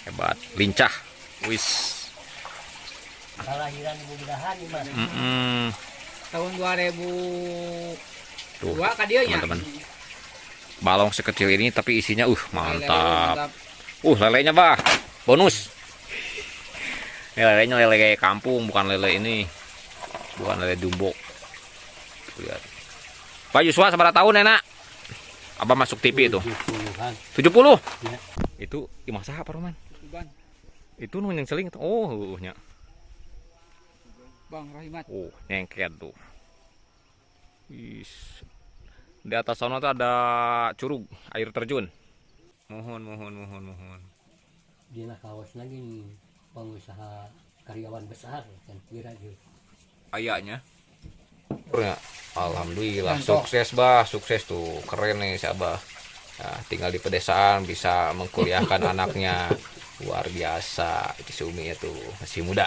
Hebat, lincah. Wis. Kelahiran Ibu Bedahan nih Mas. Tahun 2002 Tuh, ka dieu nya. teman-teman. Balong sekecil ini tapi isinya mantap. Mantap. Lelenya bah, bonus. Ini lelenya lele kampung, bukan lele ini. Bukan lele jumbo. Lihat. Pak Yuswa seberapa tahun enak? Abah masuk TV itu. 70. Ya. Itu masak apa Roman? Bang, Itu nu yang seling. Oh, nya. Bang Rahimat. Oh, nyengket tuh. Wis. Di atas sana tuh ada curug air terjun. Mohon. Dia kawas lagi nih pengusaha karyawan besar kan kira gitu. Ayahnya. Ya, alhamdulillah sukses bah, sukses tuh. Keren nih si Abah. Nah, tinggal di pedesaan bisa mengkuliahkan anaknya. Luar biasa. Itu si Umi itu masih muda.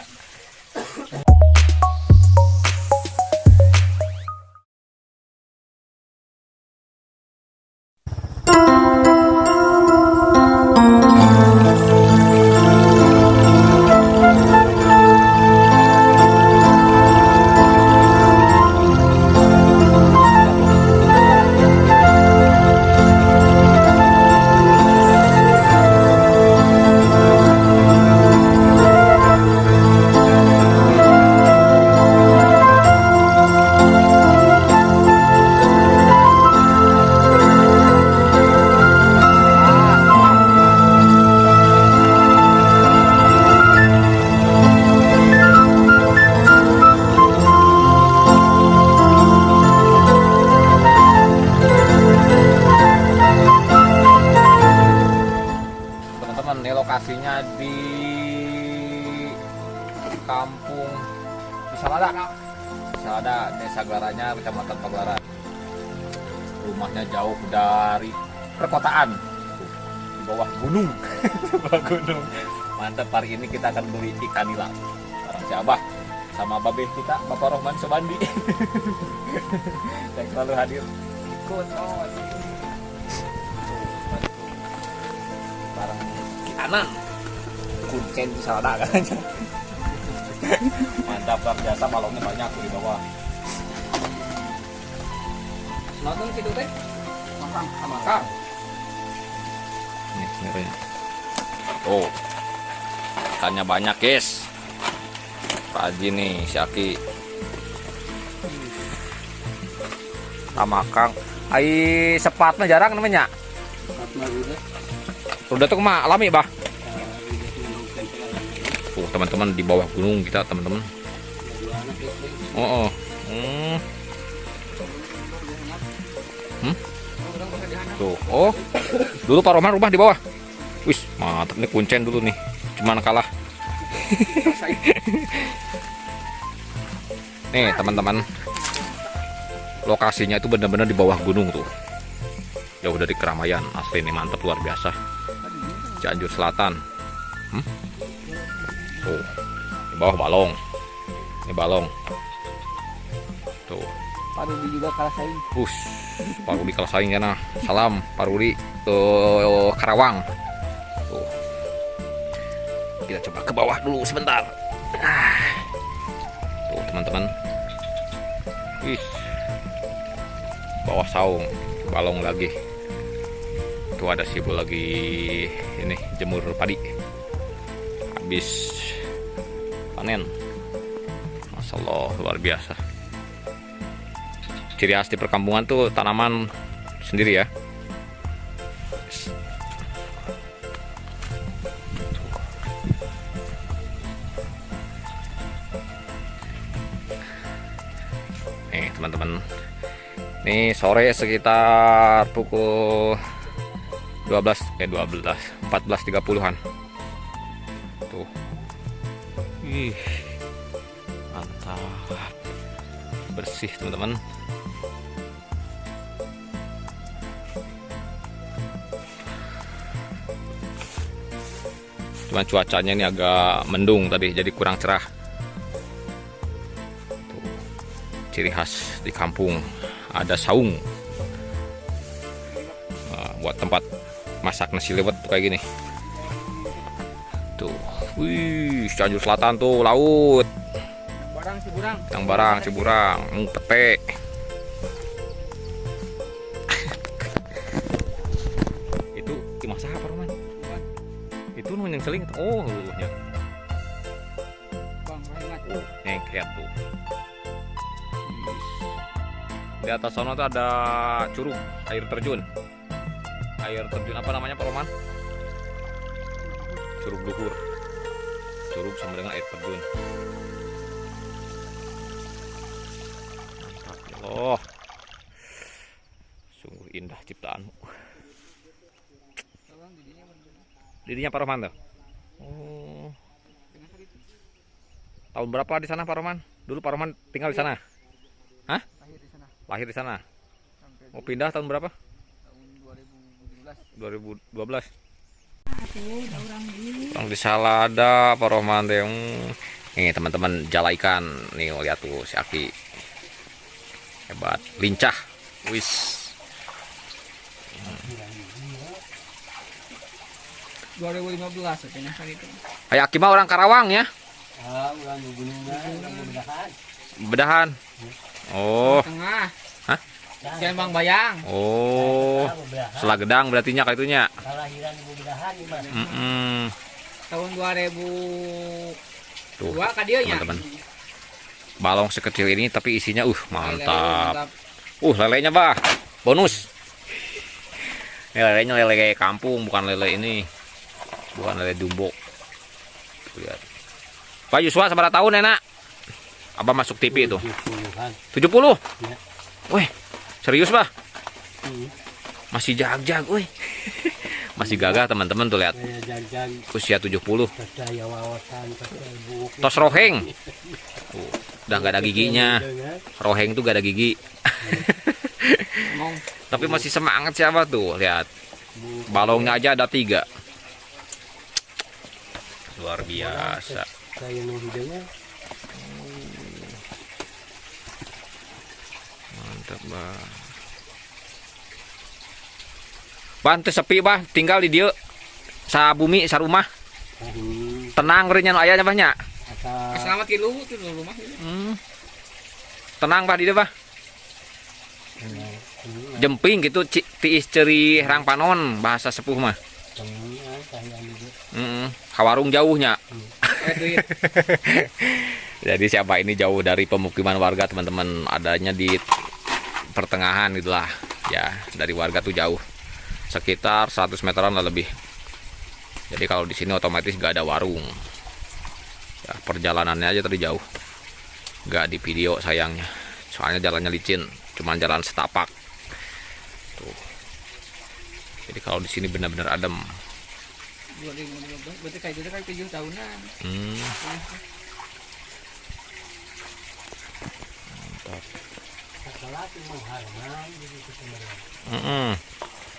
Teman-teman, ini lokasinya di kampung Salada, Desa Gelaranya, Kecamatan Pagelaran. Rumahnya jauh dari perkotaan, di bawah gunung. Mantap, hari ini kita akan beli ikan nila. Barang si Abah sama babeh kita, Bapak Rohman Sobandi. Yang selalu hadir. Ikut barang Kianan kuncen di Salada kan. Mantap, luar biasa, balongnya banyak di bawah. Nonton situ teh. Makang. Nih sebenarnya. Oh, ikannya banyak guys. Pak Haji nih, si Aki. Tamakang. Ai sepatnya jarang namanya. Udah tuh mah alami bah. Teman-teman di bawah gunung kita teman-teman. Oh. Tuh. Oh. Dulu Pak Roman rumah di bawah. Wis, mantap nih kuncen dulu nih. Cuman kalah. Nih teman-teman. Lokasinya itu benar-benar di bawah gunung tuh. Jauh dari keramaian. Asli nih, mantap, luar biasa. Cianjur Selatan. Tuh. Di bawah balong. Ini balong. Tuh. Pak Rudi juga kalah saing. Pak Rudi kalah saing ya. Salam Pak Rudi ke Karawang. Tuh. Kita coba ke bawah dulu sebentar. Tuh teman-teman. Bawah saung, balong lagi. Tuh ada si ibu lagi ini jemur padi. Habis panen. Masya Allah, luar biasa. Ciri khas di perkampungan tuh tanaman sendiri ya. Nih teman-teman, nih sore sekitar pukul 14:30-an. Tuh. Mantap. Bersih teman-teman. Cuma cuacanya ini agak mendung tadi, jadi kurang cerah. Tuh. Ciri khas di kampung ada saung. Nah, buat tempat masak nasi lewat kayak gini. Tuh. Wih, Cianjur Selatan tuh laut. Barang Ciburang. Yang barang Ciburang, pete. Itu timah saha Pak Roman? Itu nu yang seling. Oh, luluhnya. Bang Rahmat. Oh, nengket tuh. Di atas sana tuh ada curug, air terjun. Air terjun apa namanya Pak Roman? Curug Luhur. Curug sama dengan air terjun. Mantap ya Allah. Sungguh indah ciptaanmu. Didinya Pak Roman tuh. Oh. Tahun berapa di sana Pak Roman? Dulu Pak Roman tinggal di sana. Hah? Lahir di sana. Lahir di sana. Sampai Mau pindah tahun berapa? tahun 2017. 2012. Orang di Salada Pak Roman teh. Nih teman-teman jala ikan. Nih lihat tuh si Aki. Hebat, lincah. Wis. 2015 katanya kali itu. Kayak Aki mah orang Karawang ya. Ulang gunungan, ulang bedahan. Bedahan. Oh. Tengah. Hah? Jalan Bang Bayang. Oh. Selah Gedang berarti nya kaitunya. Kalahiran ibu bedahan di mana? Tahun 2002 Tuh, ka dieu nya. teman-teman. Balong sekecil ini tapi isinya mantap. Mantap. Lelenya bah. Bonus. Ini lelenya lele kayak kampung, bukan lele ini. Bukan lele dumbo. Lihat. Pak Yuswa seberapa tahun enak? Abah masuk TV itu. 70. Ya. Wih, serius bah? Hmm. Masih jag-jag, wih. Masih gagah teman-teman tuh lihat. Saya jajan Usia 70. percaya wawasan percaya buku. Tos roheng. Tuh, udah gak ada giginya. Roheng tuh gak ada gigi. Ngomong. Tapi masih semangat siapa tuh? Lihat. Balongnya aja ada 3. Luar biasa. Saya mau hidungnya. Mantap, bah. Bantu sepi, bah. Tinggal di dia. Sa bumi, sa rumah. Tenang berinya ayahnya bahnya. Selamat ki luhur tuh rumah. Tenang bah di dia, bah. Jemping gitu tiis ceri rang panon bahasa sepuh mah. Kawarung jauhnya. Jadi siapa ini jauh dari pemukiman warga teman-teman, adanya di pertengahan gitulah ya, dari warga tuh jauh sekitar 100 meteran lah lebih. Jadi kalau di sini otomatis gak ada warung ya, perjalanannya aja tadi jauh, gak di video sayangnya soalnya jalannya licin, cuman jalan setapak tuh. Jadi kalau di sini benar-benar adem. 2015 berarti kayak gitu kan 7 tahunan.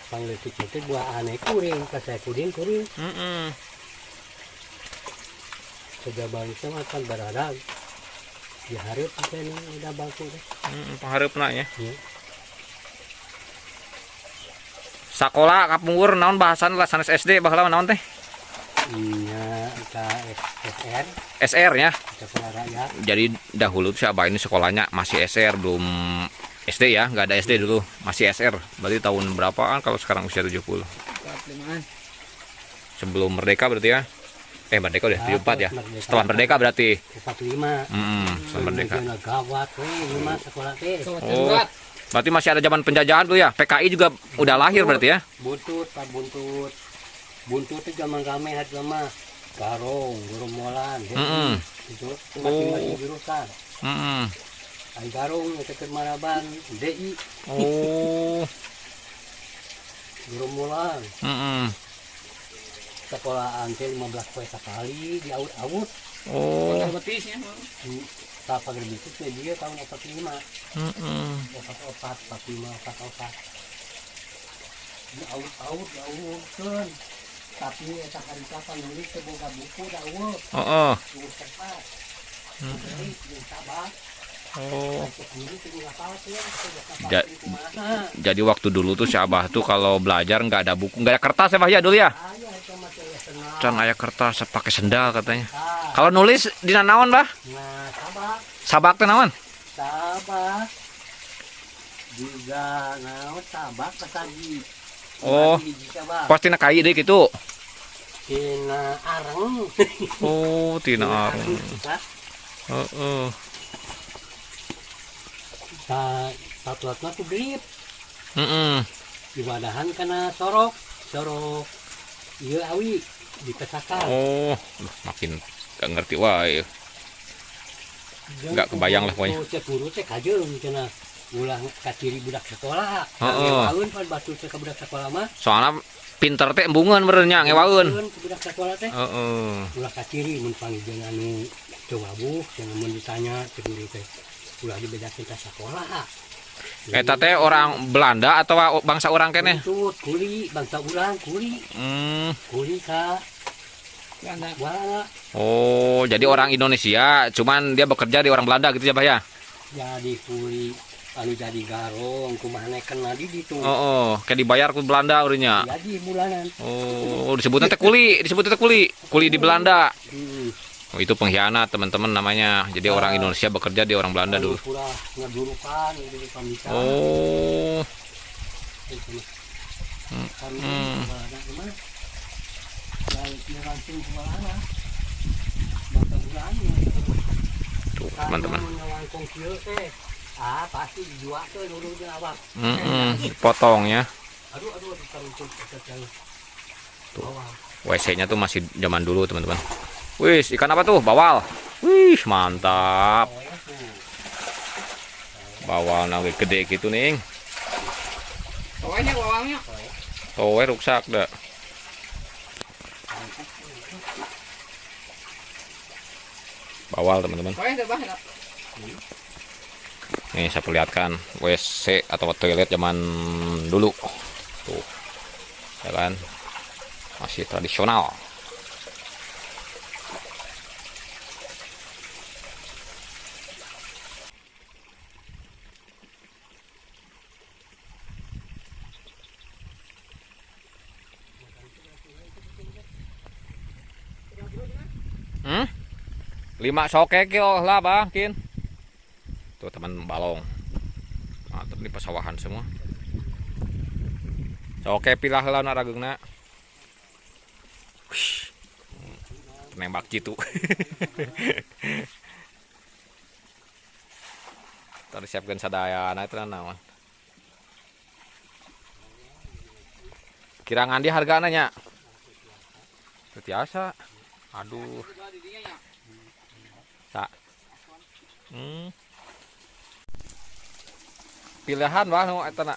Pangletik itu buah aneh kuring, kasih kuring. Sejabang itu makan beradang. Diharap kita ini udah bangku deh. Pengharapna ya. Ya. Sakola kapungkur naon bahasan lah sanes SD baheula naon teh? Iya, SR, SR ya. sekolah rakyat. Jadi dahulu tuh si Abah ini sekolahnya masih SR, belum SD ya, nggak ada SD dulu, masih SR. Berarti tahun berapaan kalau sekarang usia 70? 45. Sebelum merdeka berarti ya? Merdeka udah 74 ya? Setelah merdeka berarti? 45. Setelah merdeka. Gawat, rumah sekolah teh. Oh, berarti masih ada zaman penjajahan tuh ya? PKI juga udah lahir berarti ya? Buntut, Pak Buntut. Buntut itu zaman kami had sama Garong, Goromolan, itu masing-masing jurusan. Ay Garong itu ke Maraban, DI. Oh. Goromolan. Sekolah antel 15 poe sekali di aut-aut. Oh. Betisnya. Tapa gerbitis dia tahun 45. 44, 45, 44. Di aut-aut kan. Tapi eta harita nulis teh boga buku da eueuh. Heeh. Tulis kertas. Tulis jeung tabak. Oh. Ini tinggal apa sih? Ja- Jadi waktu dulu tuh si Abah tuh kalau belajar nggak ada buku, nggak ada kertas ya Bah ya dulu ya. Ayah itu mah teh senang. Can aya kertas pakai sendal katanya. Ah, Kalau nulis di naon Bah? nah, sabak, Sabak teh naon? sabak. Juga naon sabak kasagi. Oh. Hiji sabak. Pasti na kai deui kitu. Tina areng. Oh, tina areng. Hah? Heeh. Satu-satunya tuh grip. Heeh. Diwadahan kena sorok. Iya awi dikesakan. Oh, makin gak ngerti wae. Nggak kebayang lah pokoknya. Cek guru teh kajeung cenah. Ulah kaciri budak sekolah. Heeh. Ngewaeun pan batu teh ka budak sekolah mah. Soalnya pinter teh embungan benernya ngewaeun. Ke budak sekolah teh. Heeh. Ulah kaciri mun panggil anu coba buh cenah mun ditanya cek guru teh. Ulah dibedakeun ka sekolah. Eta teh orang Belanda atau bangsa orang keneh? Buntut, kuli, bangsa urang, kuli. Kuli ka Belanda. Belanda. Oh, jadi orang Indonesia, cuman dia bekerja di orang Belanda gitu ya, Bah ya? Jadi kuli anu jadi garong kumaha kena di ditu. Oh, kayak dibayar ke Belanda urinya. Jadi bulanan. Oh, disebutnya teh kuli, kuli di Belanda. Hmm. Oh, itu pengkhianat teman-teman namanya. Jadi orang Indonesia bekerja di orang Belanda dulu. Pura ngadurukan bisa. Oh, Kami Hmm. Belanda gimana? Dari langsung ke Belanda. Bangsa urang. tuh teman-teman. Langkung kieu teh. Ah, pasti dijualkeun urang jeung awak. Potong ya. Aduh taruh Tuh. WC-nya tuh masih zaman dulu teman-teman. Wih, ikan apa tuh? Bawal. Wih, mantap. Bawal nawe gede gitu nih. Pokoknya bawangnya. Towe rusak dah. Bawal teman-teman. Pokoknya coba. Nih saya perlihatkan WC atau toilet zaman dulu. Tuh. Ya kan? Masih tradisional. Hmm? 5 sokek lah Bang, Kin. Tuh teman balong. Mantap nih pesawahan semua. Oke pilah lah naragengna. Nembak jitu. Tadi siapkan sadaya itu naon. Kirangan dia harganya nya. Biasa. Aduh. Tak. Pilihan wah nu eta na.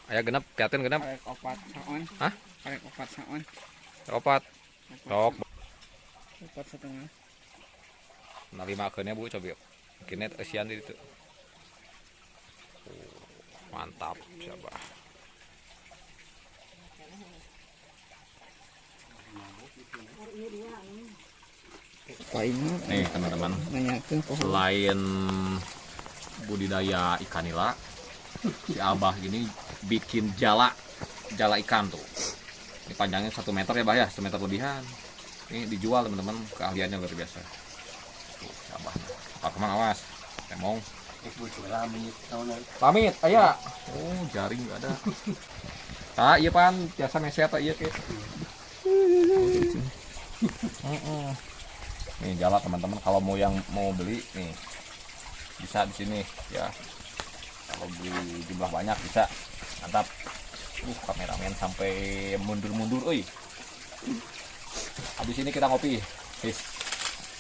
Aya genep, piateun genep. Karek opat saon. Hah? Karek opat saon. Opat. Sok. Opat setengah. Nah 5 keunnya Bu coba. Kinet esian di ditu. Oh, mantap, siapa? Nih teman-teman, selain budidaya ikan nila, si Abah ini bikin jala ikan tuh. Ini panjangnya 1 meter ya Bah ya, 1 meter lebihan. Ini dijual teman-teman, keahliannya luar biasa. Tuh, si Abah. Pak Kemang awas, temong. Pamit, ayah. Oh jaring nggak ada. Ah iya pan, biasa meset iya kayak. Nih jala teman-teman, kalau mau yang mau beli nih bisa di sini ya. Kalau beli jumlah banyak bisa, mantap. Kameramen sampai mundur-mundur, oi. Habis ini kita ngopi, fish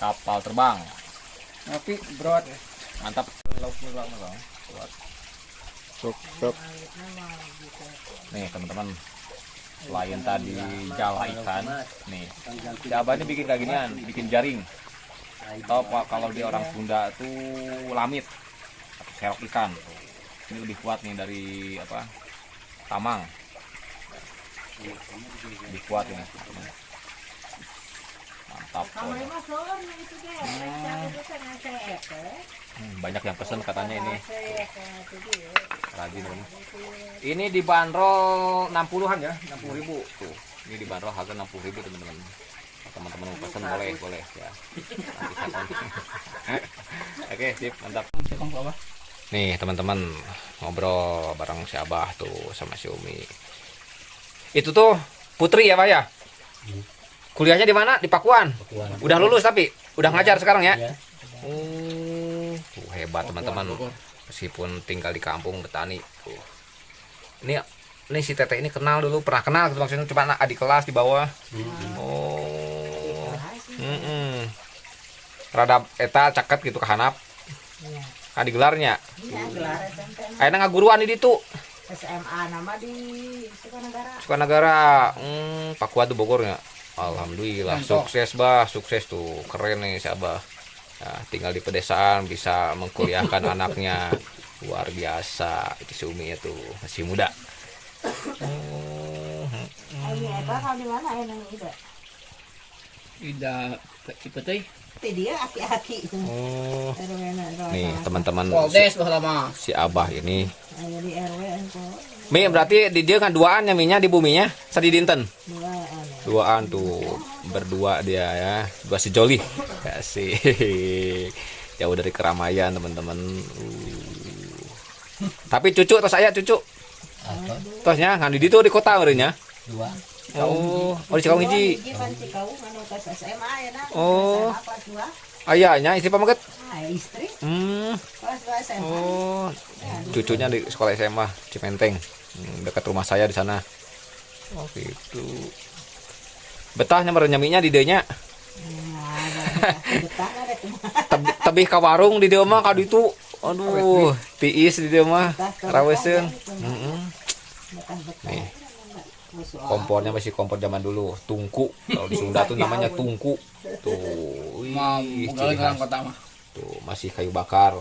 kapal terbang. Ngopi brot. Mantap. Sok. Nih teman-teman, selain tadi jala ikan, nih si Abah ini bikin kayak ginian, bikin jaring. Atau kalau di orang Sunda tuh lamit atau serok ikan. Ini lebih kuat nih dari apa? Tamang. Lebih kuat ya. Mantap. Banyak yang pesen katanya ini. Rajin ini. Ini dibanderol 60-an ya, 60.000 tuh. Ini dibanderol harga 60.000 teman-teman. Teman-teman mau pesen boleh ya. Nanti saya kontak. Oke, sip, mantap. Nih teman-teman ngobrol bareng si Abah tuh sama si Umi. Itu tuh Putri ya Pak ya? Kuliahnya di mana? Di Pakuan. Udah lulus tapi udah ngajar sekarang ya? Tuh hebat teman-teman. Meskipun tinggal di kampung petani. Tuh. Ini si Tete ini kenal dulu, pernah kenal gitu maksudnya cuma adik kelas di bawah. Oh. Rada eta caket gitu ke handap. Kan digelarnya. Iya, gelar SMP. Ayeuna ngaguruan di ditu. SMA nama di Sukanagara. Sukanagara. Pakuan tuh Bogornya. Alhamdulillah sukses bah, sukses tuh. Keren nih si Abah. Nah, tinggal di pedesaan bisa mengkuliahkan anaknya. Luar biasa. Itu si Umi itu masih muda. Ini Eva kalau di mana yang Ida? Ida Cipeteuy. Itu dia aki-aki. Oh. RW Nih teman-teman Poldes bah lama. si Abah ini. Ayo di RW engko Mi berarti di dia kan duaan ya minyak di buminya sadi dinten. duaan. Duaan tuh berdua dia ya. Dua si Joli. Kasih. Jauh dari keramaian teman-teman. Tapi cucu atau saya cucu? Tosnya kan di itu di kota merenya. Dua. Oh, di Cikawang hiji. Kan Cikau anu tes SMA ya nah. Oh. SMA kelas 2. Ayahnya istri pamaget. Istri kelas 2 SMA. Oh. Cucunya di sekolah SMA Cimenteng. Dekat rumah saya di sana. Oh, gitu. Betahnya merenyaminya di dieunya. Betah ada kumaha. Tebih ka warung di dieu mah ka ditu. Aduh, tiis di dieu mah. Raweseun. Nih. Kompornya masih kompor zaman dulu, tungku. Kalau di Sunda tuh namanya tungku. Tuh, wih, ciri khas. Kota mah. Tuh masih kayu bakar,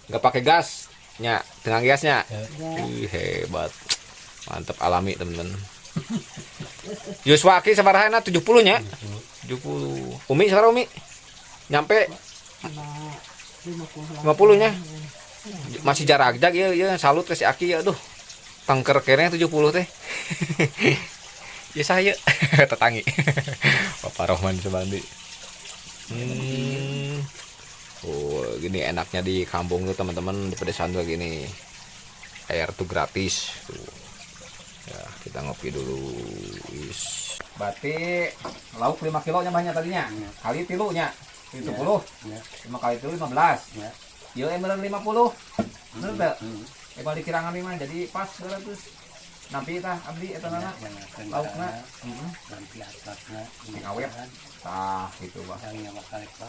nggak pakai gas, nya tengah gasnya. Ih, hebat, mantep alami temen-temen. Yuswa ki sabarahana 70 nya, 70. Umi sekarang Umi, nyampe 50 nya, masih jarak ya salut ke si Aki ya, aduh. Tangker kene 70 teh. Ya saya tetangi. Bapak Rohman Subandi. Oh, gini enaknya di kampung tuh teman-teman, di pedesaan tuh gini. Air tuh gratis tuh. Ya, kita ngopi dulu. Is. Berarti lauk 5 kilo nya banyak tadinya. Kali tilunya 70. 5 kali tilu 15. Ya. Yo bener 50. Bener enggak? Kalau dikirangan mah jadi pas 200. Nampi tah abdi eta nana laukna. Nanti atapnya Sing awet. Tah gitu Bah. yang bakal itu.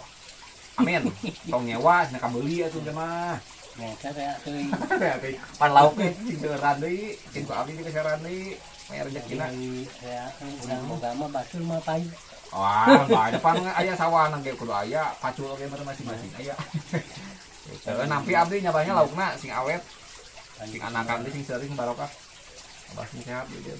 Amin. Tong nyewa cenah kabeuli atuh teh mah. Nyata saya teuing. Pan lauknya sing deuran deui, sing ku abdi keseran deui. Maya rezekina. Saya urang boga mah batur mah payu. Wah, banyak pan aya sawana ge kudu aya, pacul ge masing-masing aya. Terus nampi abdi nyabanya laukna sing awet. Sing anakan sing sering barokah. Abah sing sehat dia.